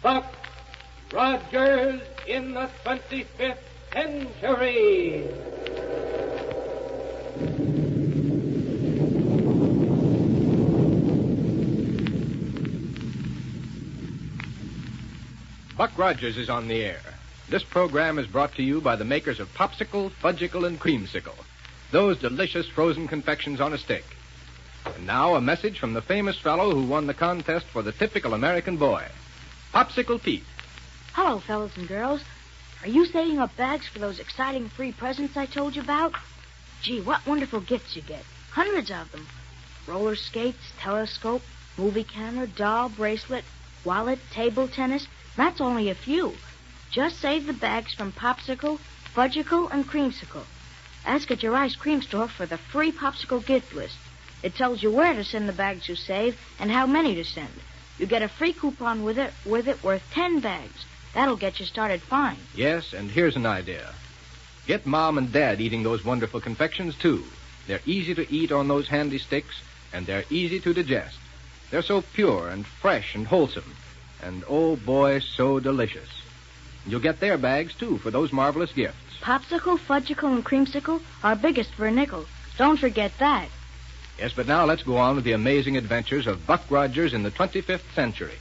Buck Rogers in the 25th century. Buck Rogers is on the air. This program is brought to you by the makers of Popsicle, Fudgicle, and Creamsicle, those delicious frozen confections on a stick. And now a message from the famous fellow who won the contest for the typical American boy, Popsicle Pete. Hello, fellas and girls. Are you saving up bags for those exciting free presents I told you about? Gee, what wonderful gifts you get. Hundreds of them. Roller skates, telescope, movie camera, doll, bracelet, wallet, table tennis. That's only a few. Just save the bags from Popsicle, Fudgicle, and Creamsicle. Ask at your ice cream store for the free Popsicle gift list. It tells you where to send the bags you save and how many to send. You get a free coupon with it worth 10 bags. That'll get you started fine. Yes, and here's an idea. Get Mom and Dad eating those wonderful confections, too. They're easy to eat on those handy sticks, and they're easy to digest. They're so pure and fresh and wholesome. And, oh, boy, so delicious. You'll get their bags, too, for those marvelous gifts. Popsicle, Fudgicle, and Creamsicle are biggest for a nickel. Don't forget that. Yes, but now let's go on with the amazing adventures of Buck Rogers in the 25th century.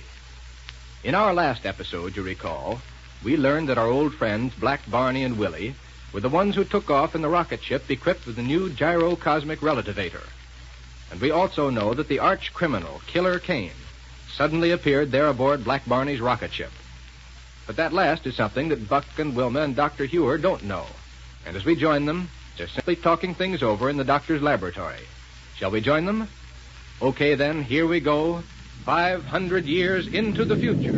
In our last episode, you recall, we learned that our old friends, Black Barney and Willie, were the ones who took off in the rocket ship equipped with the new Gyro cosmic relativator. And we also know that the arch criminal, Killer Kane, suddenly appeared there aboard Black Barney's rocket ship. But that last is something that Buck and Wilma and Doctor Heur don't know. And as we join them, they're simply talking things over in the doctor's laboratory. Shall we join them? Okay, then, here we go, 500 years into the future.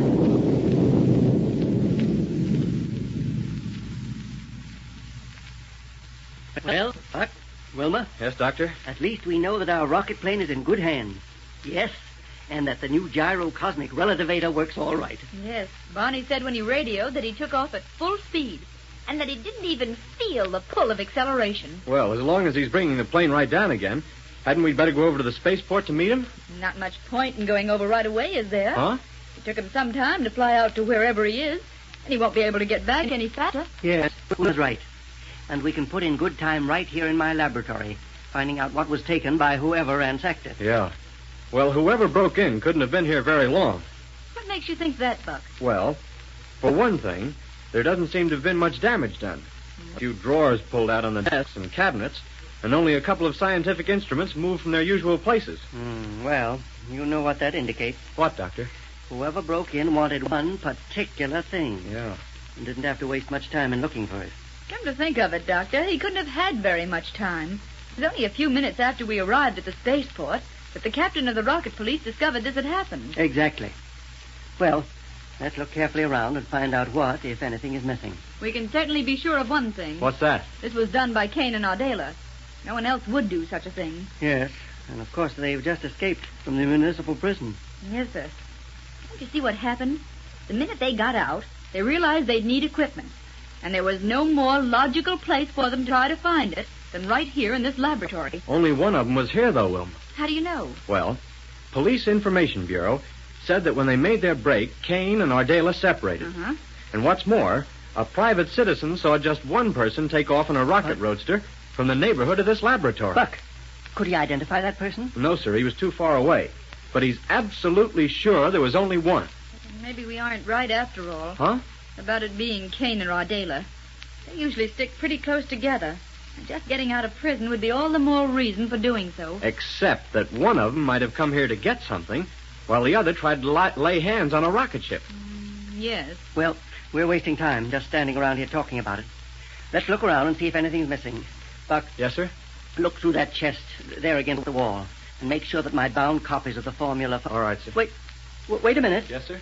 Well, Buck, Wilma? Yes, Doctor? At least we know that our rocket plane is in good hands. Yes, and that the new Gyro cosmic relativator works all right. Yes, Barney said when he radioed that he took off at full speed, and that he didn't even feel the pull of acceleration. Well, as long as he's bringing the plane right down again, hadn't we better go over to the spaceport to meet him? Not much point in going over right away, is there? Huh? It took him some time to fly out to wherever he is, and he won't be able to get back any faster. Yes, was right. And we can put in good time right here in my laboratory, finding out what was taken by whoever ransacked it. Yeah. Well, whoever broke in couldn't have been here very long. What makes you think that, Buck? Well, for one thing, there doesn't seem to have been much damage done. A few drawers pulled out on the desks and cabinets, and only a couple of scientific instruments moved from their usual places. Well, you know what that indicates. What, Doctor? Whoever broke in wanted one particular thing. Yeah. And didn't have to waste much time in looking for it. Come to think of it, Doctor, he couldn't have had very much time. It was only a few minutes after we arrived at the spaceport that the captain of the rocket police discovered this had happened. Exactly. Well, let's look carefully around and find out what, if anything, is missing. We can certainly be sure of one thing. What's that? This was done by Kane and Aardala. No one else would do such a thing. Yes, and of course they've just escaped from the municipal prison. Yes, sir. Don't you see what happened? The minute they got out, they realized they'd need equipment. And there was no more logical place for them to try to find it than right here in this laboratory. Only one of them was here, though, Wilma. How do you know? Well, Police Information Bureau said that when they made their break, Kane and Aardala separated. Uh-huh. And what's more, a private citizen saw just one person take off in a rocket roadster from the neighborhood of this laboratory. Buck, could he identify that person? No, sir, he was too far away. But he's absolutely sure there was only one. Maybe we aren't right after all. Huh? About it being Kane and Aardala. They usually stick pretty close together. And just getting out of prison would be all the more reason for doing so. Except that one of them might have come here to get something, while the other tried to lay hands on a rocket ship. Yes. Well, we're wasting time just standing around here talking about it. Let's look around and see if anything's missing. Buck. Yes, sir? Look through that chest there against the wall and make sure that my bound copies of the formula for... All right, sir. Wait a minute. Yes, sir?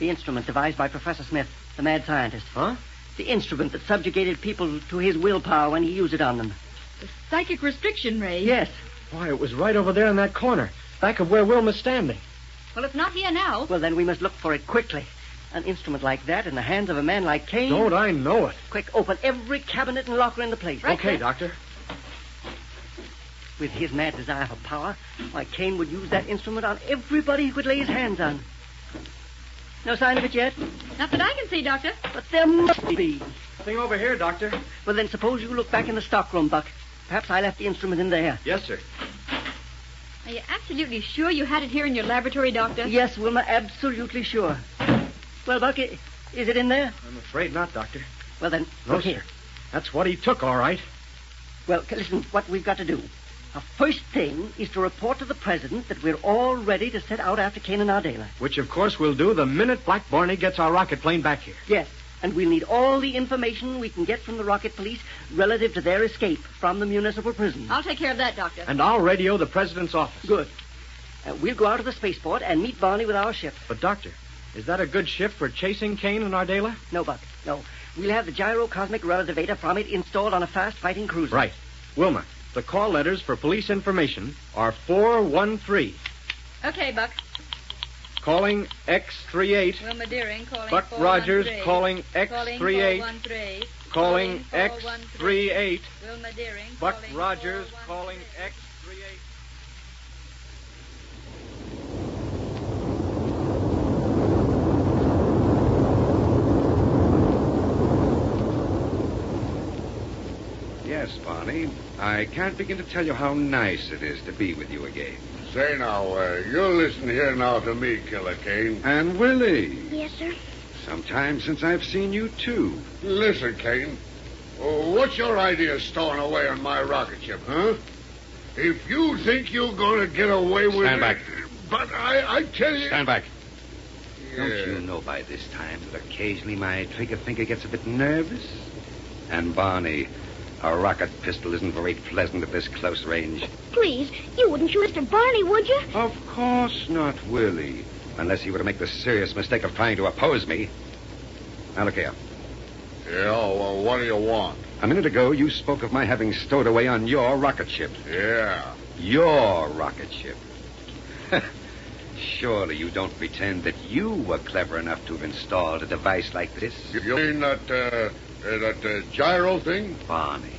The instrument devised by Professor Smith, the mad scientist. Huh? The instrument that subjugated people to his willpower when he used it on them. The psychic restriction ray. Yes. Why, it was right over there in that corner, back of where Wilma's standing. Well, it's not here now. Well, then we must look for it quickly. An instrument like that in the hands of a man like Kane... Don't I know it? Quick, open every cabinet and locker in the place. Right, okay, sir. Doctor. With his mad desire for power, why, Kane would use that instrument on everybody he could lay his hands on. No sign of it yet? Not that I can see, Doctor. But there must be. Nothing over here, Doctor. Well, then suppose you look back in the stockroom, Buck. Perhaps I left the instrument in there. Yes, sir. Are you absolutely sure you had it here in your laboratory, Doctor? Yes, Wilma, absolutely sure. Well, Buck, is it in there? I'm afraid not, Doctor. Well, then, No, look here. sir. That's what he took, all right. Well, listen, what we've got to do. Our first thing is to report to the president that we're all ready to set out after Kane and Aardala. Which, of course, we'll do the minute Black Barney gets our rocket plane back here. Yes, and we'll need all the information we can get from the rocket police relative to their escape from the municipal prison. I'll take care of that, Doctor. And I'll radio the president's office. Good. We'll go out to the spaceport and meet Barney with our ship. But, Doctor, is that a good ship for chasing Kane and Aardala? No, Buck, no. We'll have the Gyro cosmic relativator from it installed on a fast-fighting cruiser. Right. Wilma, the call letters for police information are 413. Okay, Buck. Calling X38. Wilma Deering calling Buck 413. Rogers calling X38. Calling 413. Calling 413. X38. Wilma Deering Buck calling Rogers 413. calling X38. Yes, Barney. I can't begin to tell you how nice it is to be with you again. Say now, you listen here now to me, Killer Kane. And Willie. Yes, sir. Some time since I've seen you, too. Listen, Kane. What's your idea of stowing away on my rocket ship, huh? If you think you're going to get away with Stand it... back. But I tell you... Stand back. Yeah. Don't you know by this time that occasionally my trigger finger gets a bit nervous? And, Barney, a rocket pistol isn't very pleasant at this close range. Please, you wouldn't shoot Mr. Barney, would you? Of course not, Willie. Unless he were to make the serious mistake of trying to oppose me. Now, look here. Yeah, well, what do you want? A minute ago, you spoke of my having stowed away on your rocket ship. Yeah. Your rocket ship. Surely you don't pretend that you were clever enough to have installed a device like this? You mean that gyro thing? Barney.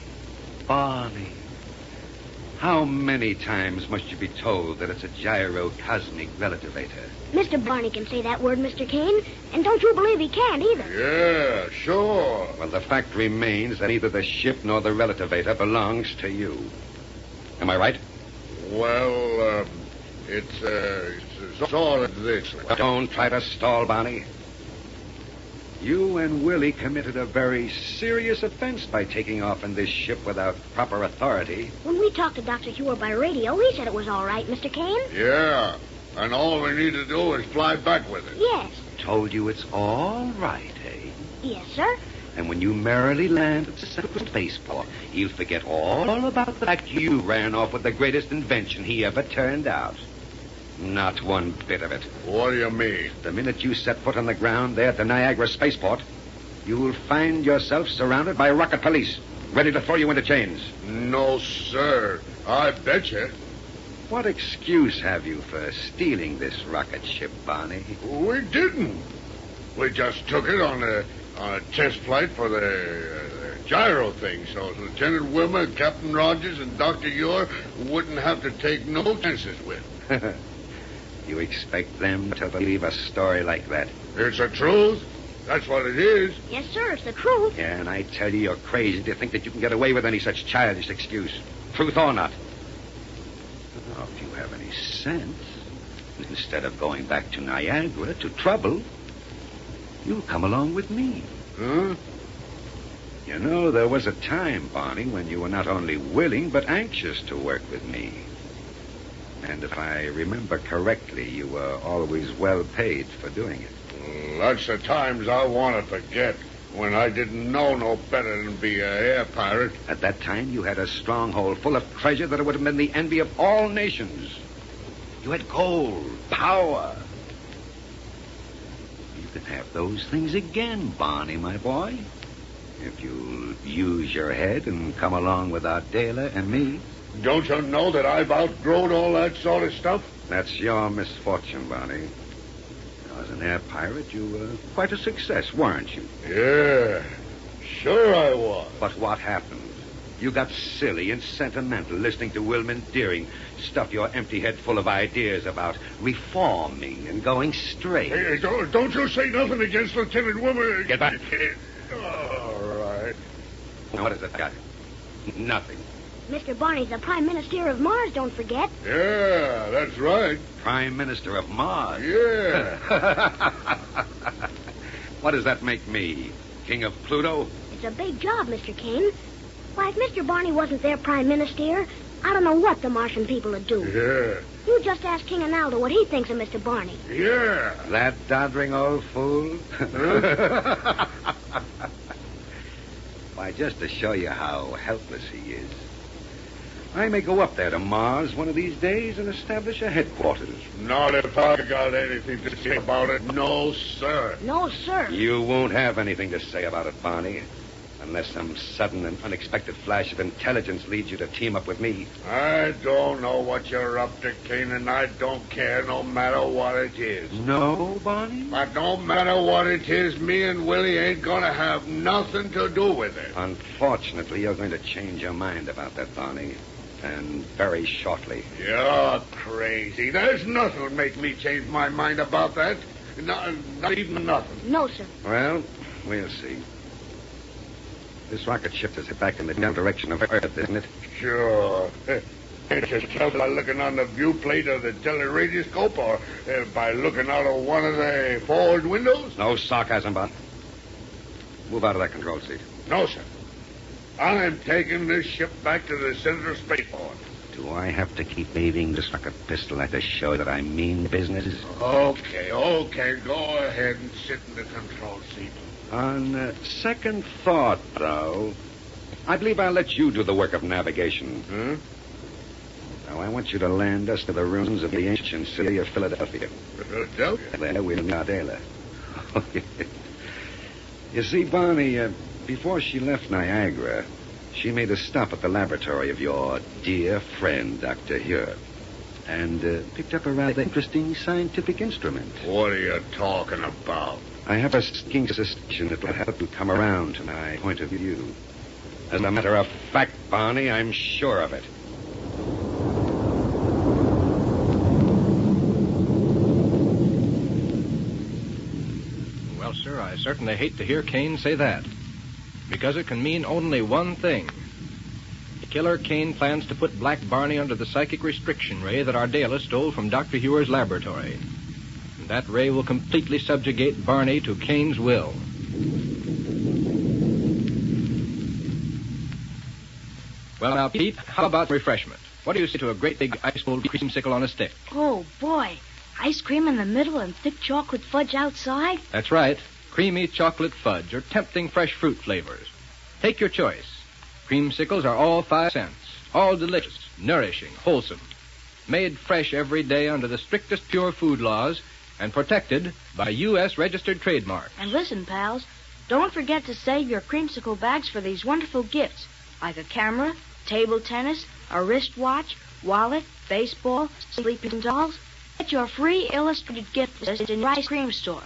How many times must you be told that it's a gyro cosmic relativator? Mr. Barney can say that word, Mr. Kane, and don't you believe he can't either. Yeah, sure. Well, the fact remains that neither the ship nor the relativator belongs to you. Am I right? Well, it's sort of this way. Don't try to stall, Barney. You and Willie committed a very serious offense by taking off in this ship without proper authority. When we talked to Dr. Heur by radio, he said it was all right, Mr. Kane. Yeah, and all we need to do is fly back with it. Yes. Told you it's all right, eh? Yes, sir. And when you merrily land at the central spaceport, he'll forget all about the fact you ran off with the greatest invention he ever turned out. Not one bit of it. What do you mean? The minute you set foot on the ground there at the Niagara spaceport, you'll find yourself surrounded by rocket police, ready to throw you into chains. No, sir. I bet you. What excuse have you for stealing this rocket ship, Barney? We didn't. We just took it on a test flight for the gyro thing, so Lieutenant Wilma, Captain Rogers, and Dr. Heur wouldn't have to take no chances with. You expect them to believe a story like that? It's the truth. That's what it is. Yes, sir, it's the truth. Yeah, and I tell you, you're crazy to think that you can get away with any such childish excuse. Truth or not. Now, if you have any sense, instead of going back to Niagara to trouble, you'll come along with me. Huh? You know, there was a time, Barney, when you were not only willing, but anxious to work with me. And if I remember correctly, you were always well paid for doing it. That's the times I want to forget, when I didn't know no better than be an air pirate. At that time, you had a stronghold full of treasure that would have been the envy of all nations. You had gold, power. You can have those things again, Barney, my boy. If you'll use your head and come along with Aardala and me. Don't you know that I've outgrown all that sort of stuff? That's your misfortune, Barney. As an air pirate, you were quite a success, weren't you? Yeah, sure I was. But what happened? You got silly and sentimental listening to Wilma Deering stuff your empty head full of ideas about reforming and going straight. Hey, don't you say nothing against Lieutenant Wilma. Get back. All right. Now, what has it got? Nothing. Mr. Barney's the Prime Minister of Mars, don't forget. Yeah, that's right. Prime Minister of Mars. Yeah. What does that make me? King of Pluto? It's a big job, Mr. Kane. Why, if Mr. Barney wasn't their Prime Minister, I don't know what the Martian people would do. Yeah. You just ask King Arnaldo what he thinks of Mr. Barney. Yeah. That doddering old fool? Why, just to show you how helpless he is, I may go up there to Mars one of these days and establish a headquarters. Not if I got anything to say about it. No, sir. No, sir. You won't have anything to say about it, Barney, unless some sudden and unexpected flash of intelligence leads you to team up with me. I don't know what you're up to, Kane, and I don't care no matter what it is. No, Barney? But no matter what it is, me and Willie ain't gonna have nothing to do with it. Unfortunately, you're going to change your mind about that, Barney. And very shortly. You're crazy. There's nothing to make me change my mind about that. Not even nothing. No, sir. Well, we'll see. This rocket ship is back in the general direction of Earth, isn't it? Sure. Can't you tell by looking on the viewplate of the teleradioscope or by looking out of one of the forward windows? No sarcasm, Bob. Move out of that control seat. No, sir. I'm taking this ship back to the Center Spaceport. Do I have to keep waving this rocket pistol at to show that I mean business? Okay. Go ahead and sit in the control seat. On second thought, though, I believe I'll let you do the work of navigation. Now, I want you to land us to the ruins of the ancient city of Philadelphia. Philadelphia? There we'll meet Aardala. You see, Barney, before she left Niagara, she made a stop at the laboratory of your dear friend, Doctor Heur, and picked up a rather interesting scientific instrument. What are you talking about? I have a stinking suspicion it will help you come around to my point of view. As a matter of fact, Barney, I'm sure of it. Well, sir, I certainly hate to hear Kane say that, because it can mean only one thing. Killer Kane plans to put Black Barney under the psychic restriction ray that Aardala stole from Dr. Heur's laboratory. And that ray will completely subjugate Barney to Kane's will. Well, now, Pete, how about refreshment? What do you say to a great big ice-cold creamsicle on a stick? Oh, boy. Ice cream in the middle and thick chocolate fudge outside? That's right. Creamy chocolate fudge or tempting fresh fruit flavors. Take your choice. Creamsicles are all 5 cents. All delicious, nourishing, wholesome. Made fresh every day under the strictest pure food laws and protected by U.S. registered trademarks. And listen, pals, don't forget to save your creamsicle bags for these wonderful gifts, like a camera, table tennis, a wristwatch, wallet, baseball, sleeping dolls. Get your free illustrated gift list in your ice cream store.